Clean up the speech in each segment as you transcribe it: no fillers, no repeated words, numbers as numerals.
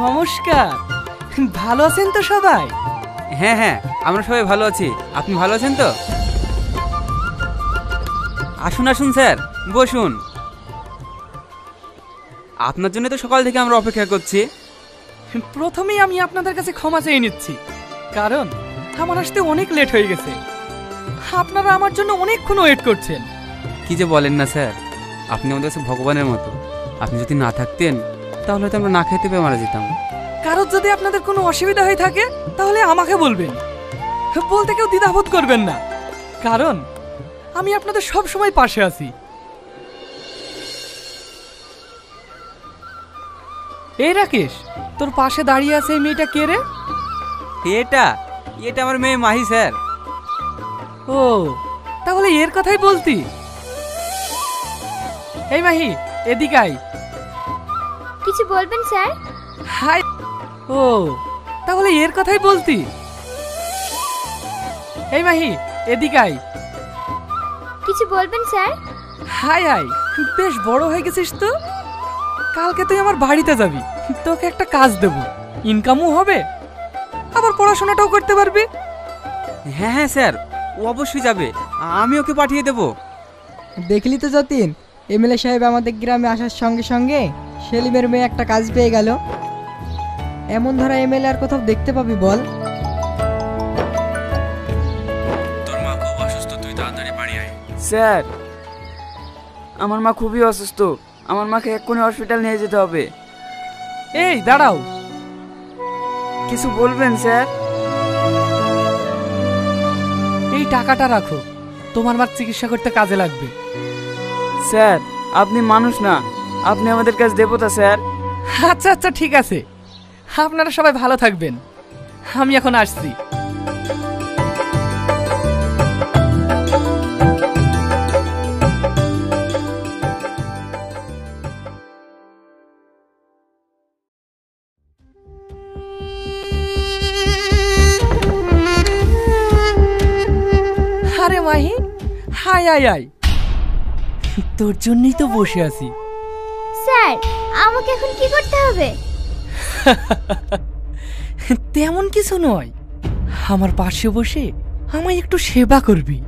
নমস্কার। ভালো আছেন তো সবাই? হ্যাঁ হ্যাঁ, আমরা সবাই ভালো আছি। আপনি ভালো আছেন তো? আসুন আসুন স্যার, বসুন। আপনার জন্য তো সকাল থেকে আমরা অপেক্ষা করছি। প্রথমেই আমি আপনাদের কাছে ক্ষমা চেয়ে নিচ্ছি, কারণ আমার আসতে অনেক লেট হয়ে গেছে। আপনারা আমার জন্য অনেকক্ষণ ওয়েট করছেন। কি যে বলেন না স্যার, আপনি আমাদের কাছে ভগবানের মতো। আপনি যদি না থাকতেন তাহলে হয়তো আমরা না খেতে পেয়ে মারা যেতাম। কারোর যদি আপনাদের কোনো অসুবিধা হয়ে থাকে তাহলে আমাকে বলবেন, বলতে কেউ দ্বিধাবোধ করবেন না, কারণ আমি আপনাদের সব সময় পাশে আছি। এই রাকেশ, তোর পাশে দাঁড়িয়ে আছে এই মেয়েটা কে রে? এটা এটা আমার মেয়ে মাহি স্যার। ও, তাহলে এর কথাই বলতি। এই মাহি, এদিকে আয়। কিছু বলবেন স্যার? হাই। ও, তাহলে এর কথাই বলতি। এই মাহি, এদিকে আয়। কিছু বলবেন স্যার? হাই হাই, বেশ বড় হয়ে গেছিস তো। কালকে তুই আমার বাড়িতে যাবি, তোকে একটা কাজ দেব, ইনকামও হবে, আবার পড়াশোনাটাও করতে পারবি। হ্যাঁ হ্যাঁ স্যার, ও অবশ্যই যাবে, আমি ওকে পাঠিয়ে দেব। দেখলি তো যতীন, এমএলএ সাহেব আমাদের গ্রামে আসার সঙ্গে সঙ্গে সেলিমের মেয়ে একটা কাজ পেয়ে গেল। এমন ধরা এমএলএ আর কোথাও দেখতে পাবি বল? তোর মা খুব অসুস্থ, তুই তাড়াতাড়ি বাড়ি আয়। স্যার, আমার মা খুবই অসুস্থ, আমার মাকে এক্ষুনি হসপিটাল নিয়ে যেতে হবে। এই দাঁড়াও। কিছু বলবেন স্যার? এই টাকাটা রাখো, তোমার মার চিকিৎসা করতে কাজে লাগবে। স্যার, আপনি মানুষ না, আপনি আমাদের কাছে দেবতা স্যার। আচ্ছা আচ্ছা, ঠিক আছে, আপনারা সবাই ভালো থাকবেন, আমি এখন আসছি। আরে মাহি, হাই আয় আয়, তোর জন্যই তো বসে আছি। স্যার, আমাকে এখন কি করতে হবে? তেমন কিছু নয়, আমার পাশে বসে আমায় একটু সেবা করবি।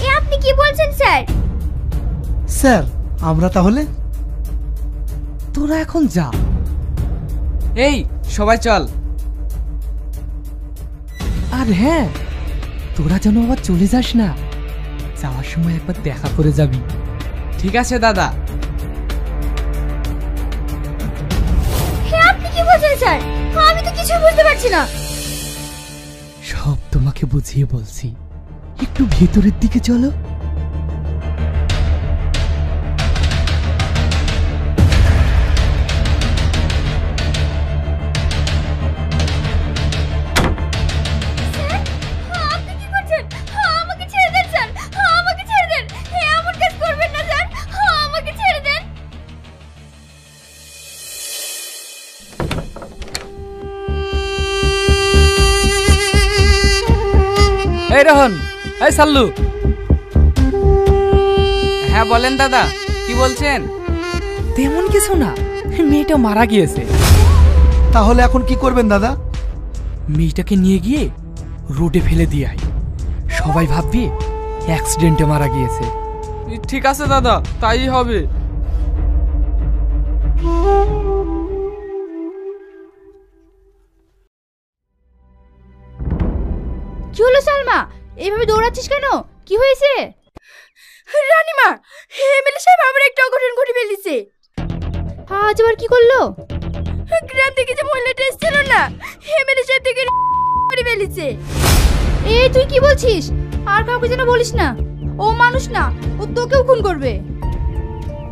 এ আপনি কি বলছেন স্যার? স্যার, আমরা তাহলে? তোরা এখন যা। এই সবাই চল। আর হ্যাঁ, তোরা যেন আবার চলে যাস না, যাওয়ার সময় একবার দেখা করে যাবি। ঠিক আছে দাদা। হে আপনি কি বলছেন স্যার? আমি তো কিছু বুঝতে পারছি না। সব তোমাকে বুঝিয়ে বলছি, একটু ভেতরের দিকে চলো। আপনি কি করছেন? আমাকে ছেড়ে দেন স্যার, আমাকে ছেড়ে দেন। হে এমন কাজ করবেন না স্যার, আমাকে ছেড়ে দেন। এই রোহন, এই সাল্লু। হ্যাঁ বলেন দাদা, কি বলছেন? তেমন কিছু না, মেয়েটা মারা গিয়েছে। তাহলে এখন কি করবেন দাদা? মেয়েটাকে নিয়ে গিয়ে রোডে ফেলে দিয়ে আয়, সবাই ভাববে অ্যাক্সিডেন্টে মারা গিয়েছে। ঠিক আছে দাদা, তাই হবে। কি হলো সালমা, এইভাবে দৌড়াচ্ছিস কেন? কি হয়েছে? রানীমা, এমএলএ সাহেব আমার একটা অঘটন ঘটে ফেলেছে। আজ আবার কি করলো? গ্রাম থেকে যে মহিলাটা এসেছিল না, এমএলএ সাহেব থেকে করে ফেলেছে। এই তুই কি বলছিস? আর কাউকে যেন বলিস না, ও মানুষ না, ও তোকেও খুন করবে।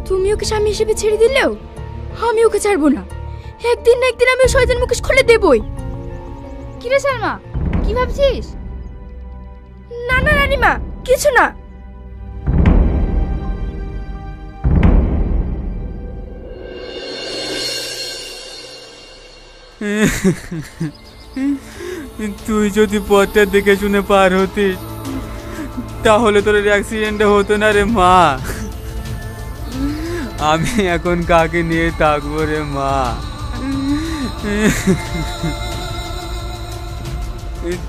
তুমি ওকে স্বামী হিসেবে ছেড়ে দিলেও আমি ওকে ছাড়বো না। একদিন না একদিন আমি ওই শয়তান মুখোশ খুলে দেবই। কি রে সালমা, কি ভাবছিস? না না রানীমা, কিছু না। তুই যদি পথটা দেখে শুনে পার হতিস তাহলে তোর অ্যাক্সিডেন্টটা হতো না রে মা। আমি এখন কাকে নিয়ে থাকবো রে মা?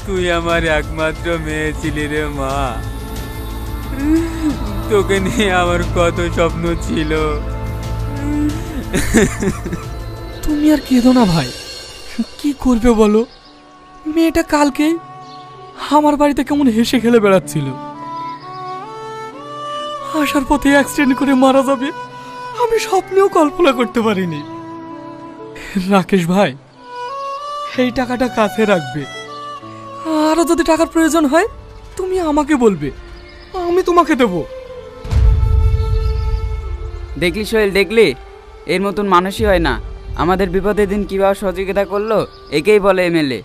তুই আমার একমাত্র মেয়ে ছিলি রে মা। তোকে নিয়ে আমার কত স্বপ্ন ছিল। তুমি আর কেঁদো না ভাই, কি করবে বলো? মেয়েটা কালকে আমার বাড়িতে কেমন হেসে খেলে বেড়াচ্ছিল, আসার পথে অ্যাক্সিডেন্ট করে মারা যাবে আমি স্বপ্নেও কল্পনা করতে পারিনি। রাকেশ ভাই, এই টাকাটা কাছে রাখবে, আরো যদি টাকার প্রয়োজন হয় তুমি আমাকে বলবে, আমি তোমাকে দেবো। দেখলি সোহেল, দেখলি এর মতন মানুষই হয় না। আমাদের বিপদের দিন কিভাবে সহযোগিতা করলো, একেই বলে এমএলএ।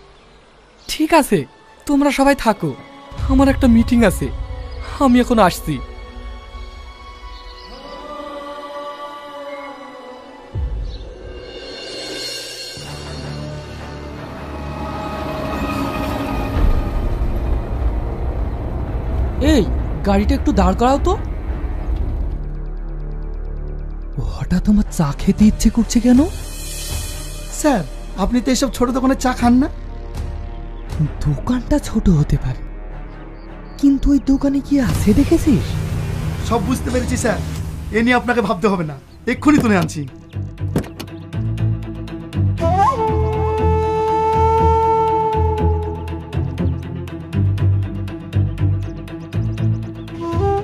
ঠিক আছে, তোমরা সবাই থাকো, আমার একটা মিটিং আছে, আমি এখন আসছি। এই গাড়িটা একটু দাঁড় করাও তো। হঠাৎ আমার চা খেতে ইচ্ছে করছে কেন? স্যার, আপনি তো এসব ছোট দোকানে চা খান না। দোকানটা ছোট হতে পারে, কিন্তু ওই দোকানে কি আছে দেখেছিস? সব বুঝতে পেরেছি স্যার, এ নিয়ে আপনাকে ভাবতে হবে না, এক্ষুনি তুলে আনছি।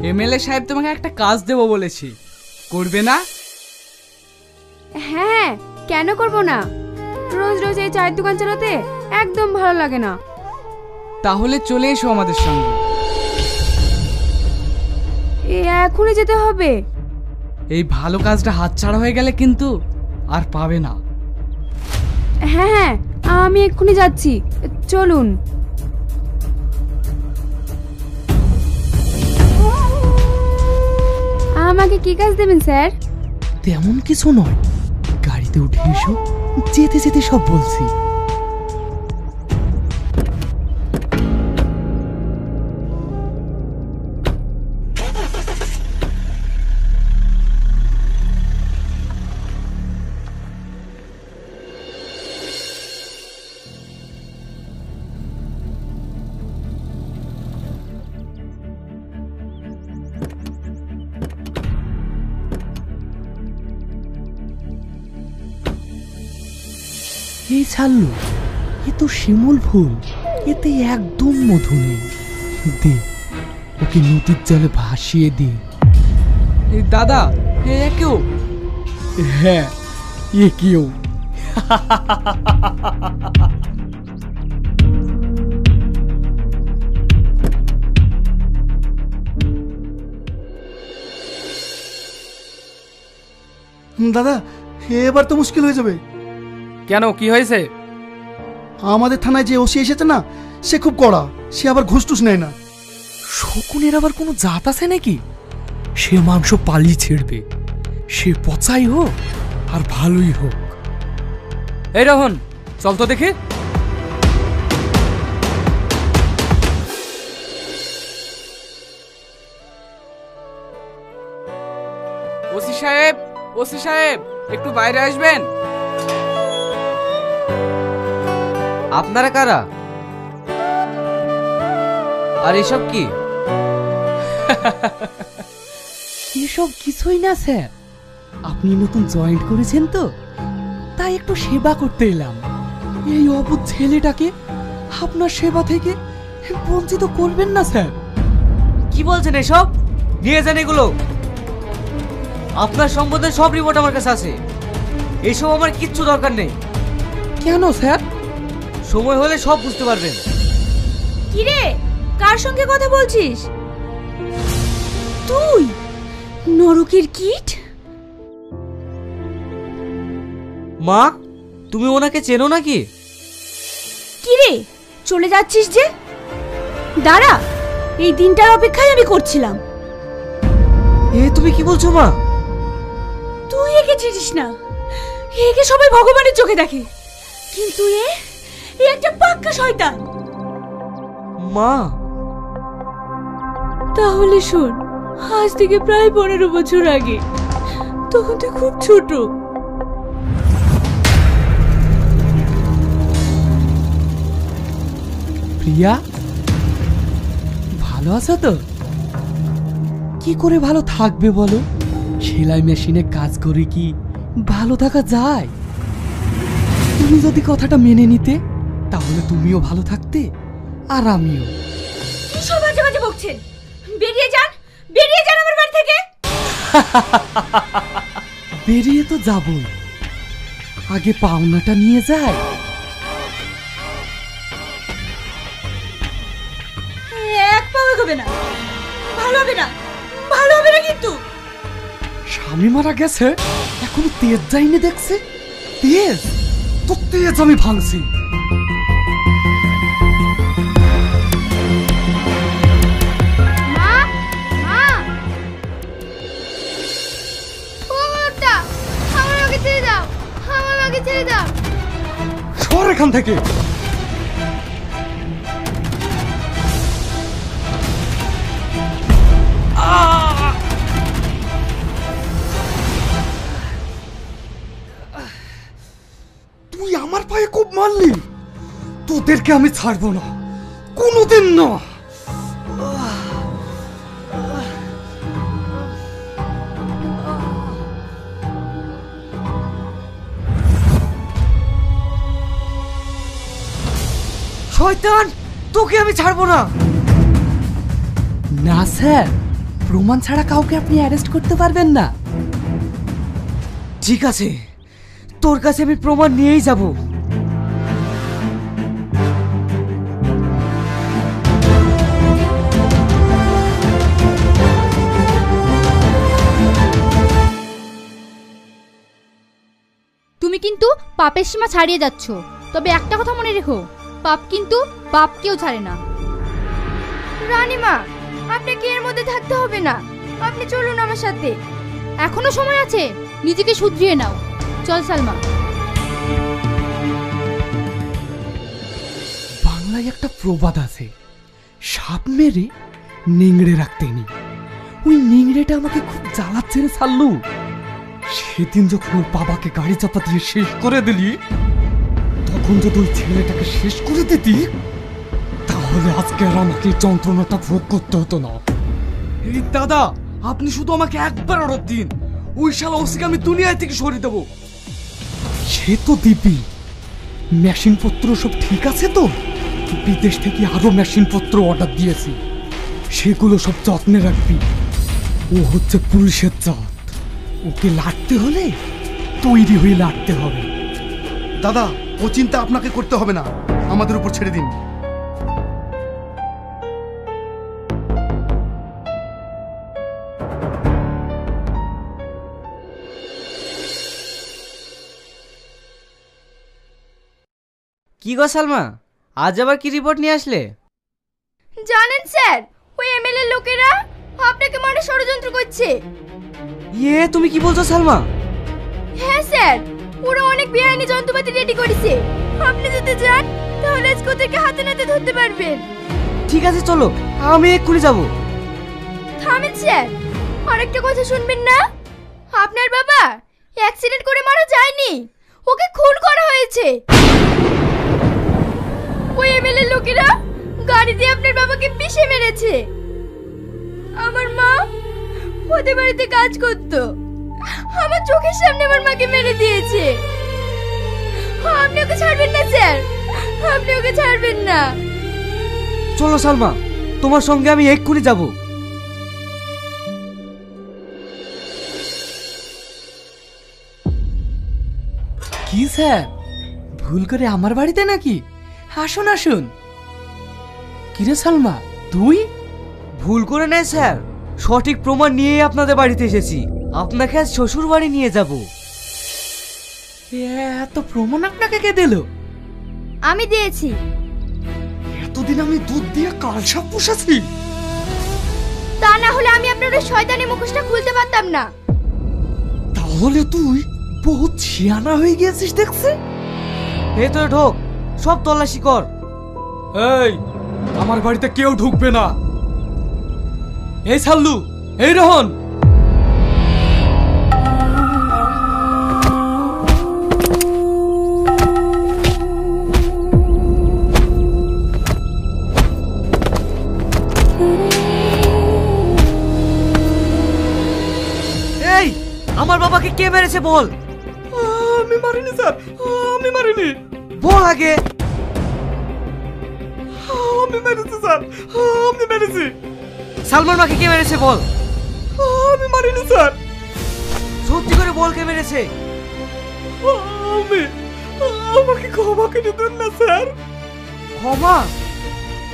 এমএলএ সাহেব তোমাকে একটা কাজ দেবো বলেছি, করবে না? হ্যাঁ, কেন করব না? রোজ রোজ এই চায়ের দোকান চালাতে একদম ভালো লাগে না। তাহলে চলে এসো আমাদের সঙ্গে। এখনই যেতে হবে? এই ভালো কাজটা হাতছাড়া হয়ে গেলে কিন্তু আর পাবে না। হ্যাঁ হ্যাঁ, আমি এক্ষুনি যাচ্ছি, চলুন। আমাকে কি কাজ দেবেন স্যার? তেমন কিছু নয়, গাড়িতে উঠে এসো, যেতে যেতে সব বলছি। এই ছাড়লো, এ তো শিমুল ফুল, এতে একদম মধু নেই। দে, ওকে নদীর জলে ভাসিয়ে দে। দাদা, এ কেউ? হ্যাঁ, এ কেউ। দাদা, এবার তো মুশকিল হয়ে যাবে। কেন, কি হয়েছে? আমাদের থানায় যে ওসি এসেছে না, সে খুব কড়া, সে আবার ঘুষ টুস নেয় না। শকুনের আবার কোনো জাত আছে নাকি? সে মাংস পালিয়ে ছেড়বে, সে পচাই হোক আর ভালোই হোক। এই রোহন, চল তো দেখে। ওসি সাহেব, ওসি সাহেব, একটু বাইরে আসবেন। আপনারা কারা? আর এসব কি? এসব কিছুই না স্যার, আপনি নতুন জয়েন্ট করেছেন তো, তাই একটু সেবা করতে এলাম। এই অবুঝ ছেলেটাকে আপনার সেবা থেকে বঞ্চিত করবেন না স্যার। কি বলছেন এসব? নিয়ে যান এগুলো। আপনার সম্বন্ধে সব রিপোর্ট আমার কাছে আছে, এসব আমার কিচ্ছু দরকার নেই। কেন স্যার? সময় হলে সব বুঝতে পারবেন। কি রে, কার সঙ্গে কথা বলছিস তুই? নরকের কীট। মা, তুমি ওনাকে চেনো নাকি? কি রে, চলে যাচ্ছিস যে? দাঁড়া, এই দিনটার অপেক্ষায় আমি করছিলাম। এ তুমি কি বলছো মা? তুই একে চিনিস না, একে সবাই ভগবানের চোখে দেখে, কিন্তু এ একটা পাক্কা শয়তান। মা, তাহলে শোন, আজ থেকে প্রায় 15 বছর আগে, তখন তুই খুব ছোট, রিয়া, ভালো আছো তো? কি করে ভালো থাকবে বলো? সেলাই মেশিনে কাজ করে কি ভালো থাকা যায়? তুমি যদি কথাটা মেনে নিতে তাহলে তুমিও ভালো থাকতে আর আমিও। সব বাজে বাজে বকছেন। বেরিয়ে যান আমার বাড়ি থেকে। বেরিয়ে তো যাবই, আগে পাওনাটা নিয়ে যায়। এক পাও হবে না, ভালো হবে না কিন্তু। স্বামী মারা গেছে এখনো তেজ যায়নি দেখছে। তেজ তো তেজ আমি ভাঙছি। মা, মা, ও বাবা, আমার আগে ছেড়ে দাও, আমার আগে ছেড়ে দাও। সর এখান থেকে। তুই আমার পায়ে খুব মারলি, তোদেরকে আমি ছাড়বো না, কোনোদিন না। শয়তান, তোকে আমি ছাড়বো না। না স্যার, প্রমাণ ছাড়া কাউকে আপনি অ্যারেস্ট করতে পারবেন না। ঠিক আছে, তোর কাছে আমি প্রমাণ নিয়েই যাব। তুমি কিন্তু পাপের সীমা ছাড়িয়ে যাচ্ছ। তবে একটা কথা মনে রেখো, পাপ কিন্তু বাপকেও ছাড়ে না। রানীমা, আপনাকে এর মধ্যে থাকতে হবে না, আপনি চলুন আমার সাথে। এখনো সময় আছে, নিজেকে শুধরিয়ে নাও। চল সালমা। বাংলায় একটা প্রবাদ আছে, সাপ মেরে নিংড়ে রাখতে নেই। ওই নিংড়েটা আমাকে খুব জ্বালাচ্ছে রে সাল্লু। সেদিন যখন ওর বাবাকে গাড়ি চাপা দিয়ে শেষ করে দিলি, তখন যদি ওই ছেলেটাকে শেষ করে দিতি তাহলে আজকে আর আমাকে যন্ত্রণাটা ভোগ করতে হতো না। এই দাদা, আপনি শুধু আমাকে একবার অর্ডার দিন, ওই শালা ওসিকে আমি দুনিয়া থেকে সরিয়ে দেবো। সে তো দিবি। মেশিন পত্র সব ঠিক আছে তো? বিদেশ থেকে আরো মেশিন পত্র অর্ডার দিয়েছি, সেগুলো সব যত্নে রাখবি। ও হচ্ছে পুলিশের জাত, ওকে লাটতে হলে তৈরি হয়ে লাটতে হবে। দাদা, ও চিন্তা আপনাকে করতে হবে না, আমাদের উপর ছেড়ে দিন। কি গো সালমা, আজ আবার কি রিপোর্ট নিয়ে আসলে? জানেন স্যার, ওই এমএলএ লোকেরা আপনাকে মারে ষড়যন্ত্র করছে। ইয়ে, তুমি কি বলছো সালমা? হ্যাঁ স্যার, ওরা অনেক বেআইনি যন্ত্রপাতি রেডি করেছে। আপনি যদি যান তাহলে আজকে ওদেরকে হাতে নাতে ধরতে পারবেন। ঠিক আছে, চলো, আমি এক্ষুনি যাবো। থামেন স্যার, আরেকটা কথা শুনবেন না? আপনার বাবা অ্যাক্সিডেন্ট করে মারা যায়নি, ওকে খুন করা হয়েছে। ওই এমএলএ লোকেরা গাড়ি দিয়ে আপনার বাবাকে পিষে মেরেছে। আমার মা ওদের বাড়িতে কাজ করতো, আমার চোখের সামনে আমার মাকে মেরে দিয়েছে। আপনি ওকে ছাড়বেন না স্যার, আপনি ওকে ছাড়বেন না। চলো সালমা, তোমার সঙ্গে আমি এক্ষুনি যাব। কি স্যার, ভুল করে আমার বাড়িতে নাকি? আসুন আসুন। কিরে সালমা, তুই? ভুল করে নেই স্যার, সঠিক প্রমাণ নিয়েই আপনাদের বাড়িতে এসেছি। আপনাকে আজ শ্বশুর বাড়ি নিয়ে যাব। এত প্রমাণ আপনাকে কে দিল? আমি দিয়েছি। এতদিন আমি দুধ দিয়ে কালসাপ পুষেছি। তা না হলে আমি আপনার ওই শয়তানি মুখোশটা খুলতে পারতাম না। তাহলে তুই বহুত ছিয়ানা হয়ে গিয়েছিস দেখছি। ভেতরে ঢোক, সব তল্লাশি কর। এই, আমার বাড়িতে কেউ ঢুকবে না। এই সাল্লু, এই রোহন, মেরেছে বল। আমি মারিনি স্যার, আমি মারিনি। বল আগে। আমি মেরেছি স্যার, আমি মেরেছি। সালমান মাকে কে মেরেছে বল। আমি মারিনি স্যার। সত্যি করে বল কে মেরেছে। আমি, আমাকে ক্ষমা করে দিন না স্যার। ক্ষমা?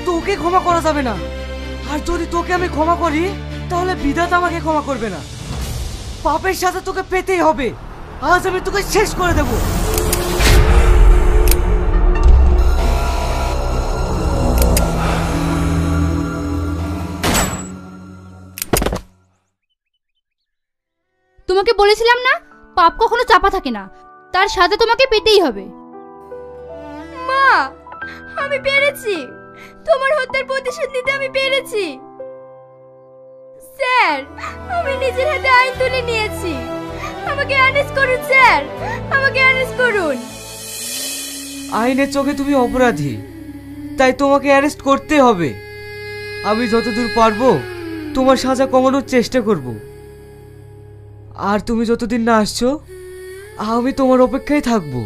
তোকে ক্ষমা করা যাবে না। আর যদি তোকে আমি ক্ষমা করি তাহলে বিধাতা আমাকে ক্ষমা করবে না। পাপের সাথে তোকে পেতেই হবে। আজ আমি তোকে শেষ করে দেব। তোমাকে বলেছিলাম না, পাপ কখনো চাপা থাকে না, তার সাথে তোমাকে পেতেই হবে। মা, আমি পেরেছি। তোমার হত্যার প্রতিশোধ নিতে আমি পেরেছি। স্যার, আমি নিজের হাতে আইন তুলে নিয়েছি। আমাকে অ্যারেস্ট করুন স্যার, আমাকে অ্যারেস্ট করুন। আইনের চোখে তুমি অপরাধী, তাই তোমাকে অ্যারেস্ট করতে হবে। আমি যতদূর পারবো তোমার সাজা কমানোর চেষ্টা করব। আর তুমি যতদিন না আসছো আমি তোমার অপেক্ষায় থাকবো।